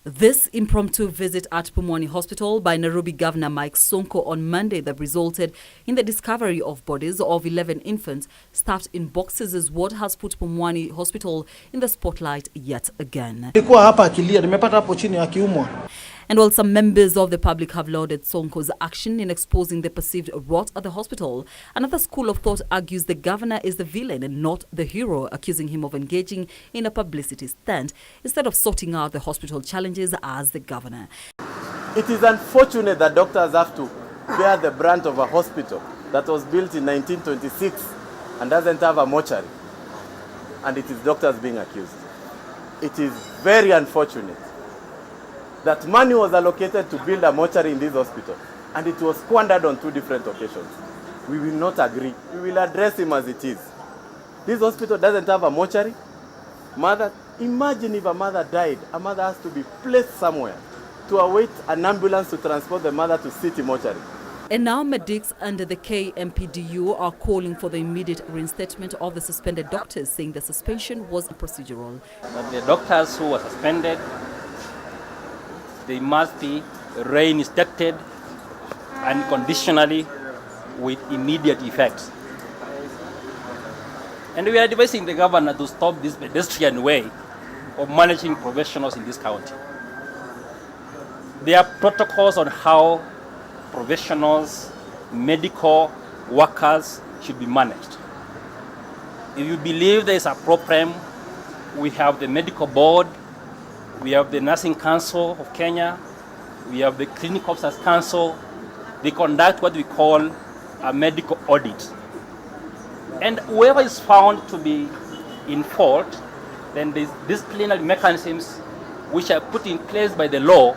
This impromptu visit at Pumwani Hospital by Nairobi Governor Mike Sonko on Monday that resulted in the discovery of bodies of 11 infants stuffed in boxes is what has put Pumwani Hospital in the spotlight yet again. And while some members of the public have lauded Sonko's action in exposing the perceived rot at the hospital, another school of thought argues the governor is the villain and not the hero, accusing him of engaging in a publicity stunt instead of sorting out the hospital challenges as the governor. It is unfortunate that doctors have to bear the brunt of a hospital that was built in 1926 and doesn't have a mortuary, and it is doctors being accused. It is very unfortunate that money was allocated to build a mortuary in this hospital, and it was squandered on 2 different occasions. We will not agree. We will address him as it is. This hospital doesn't have a mortuary. Imagine if a mother died, a mother has to be placed somewhere to await an ambulance to transport the mother to city mortuary. And now medics under the KMPDU are calling for the immediate reinstatement of the suspended doctors, saying the suspension was procedural. But the doctors who were suspended, they must be reinstated unconditionally with immediate effect. And we are advising the governor to stop this pedestrian way of managing professionals in this county. There are protocols on how professionals, medical workers should be managed. If you believe there is a problem, we have the medical board, we have the Nursing Council of Kenya, we have the Clinical Officers Council. They conduct what we call a medical audit. And whoever is found to be in fault, then there's disciplinary mechanisms which are put in place by the law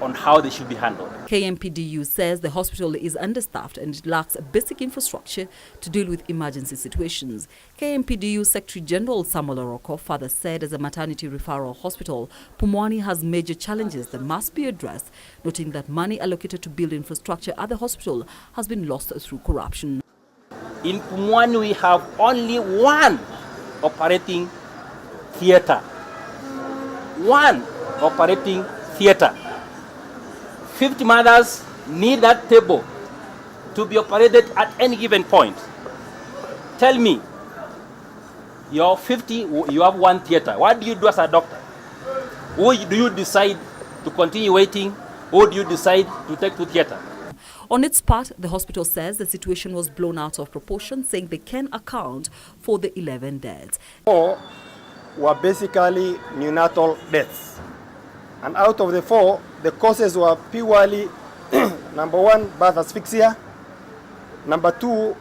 on how they should be handled. KMPDU says the hospital is understaffed and it lacks basic infrastructure to deal with emergency situations. KMPDU Secretary General Samuel Oroko further said as a maternity referral hospital, Pumwani has major challenges that must be addressed, noting that money allocated to build infrastructure at the hospital has been lost through corruption. In Pumwani, we have only one operating theater. One operating theater. 50 mothers need that table to be operated at any given point. Tell me, you're 50, you have one theater. What do you do as a doctor? Who do you decide to continue waiting? Who do you decide to take to theater? On its part, the hospital says the situation was blown out of proportion, saying they can account for the 11 deaths. 4 were basically neonatal deaths. And out of the 4, the causes were purely, number 1, birth asphyxia. Number 2,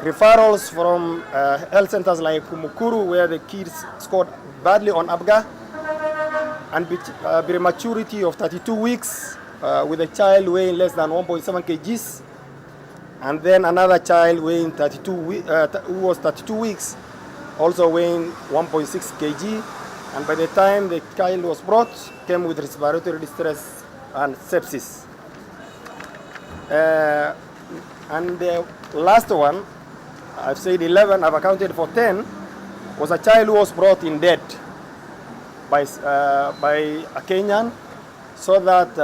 referrals from health centers like Kumukuru, where the kids scored badly on ABGA, and prematurity of 32 weeks with a child weighing less than 1.7 kgs. And then another child weighing who was 32 weeks, also weighing 1.6 kg. And by the time the child was brought, came with respiratory distress and sepsis. And the last one, I've said 11, I've accounted for 10, was a child who was brought in dead by a Kenyan, so that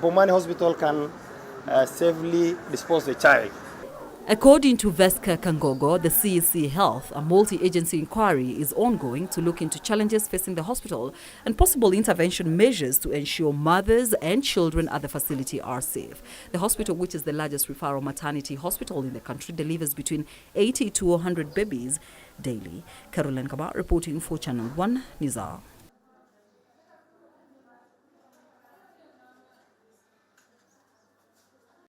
Pumwani Hospital can safely dispose the child. According to Veska Kangogo, the CEC Health, a multi-agency inquiry is ongoing to look into challenges facing the hospital and possible intervention measures to ensure mothers and children at the facility are safe. The hospital, which is the largest referral maternity hospital in the country, delivers between 80 to 100 babies daily. Caroline Kaba reporting for Channel 1 News Hour.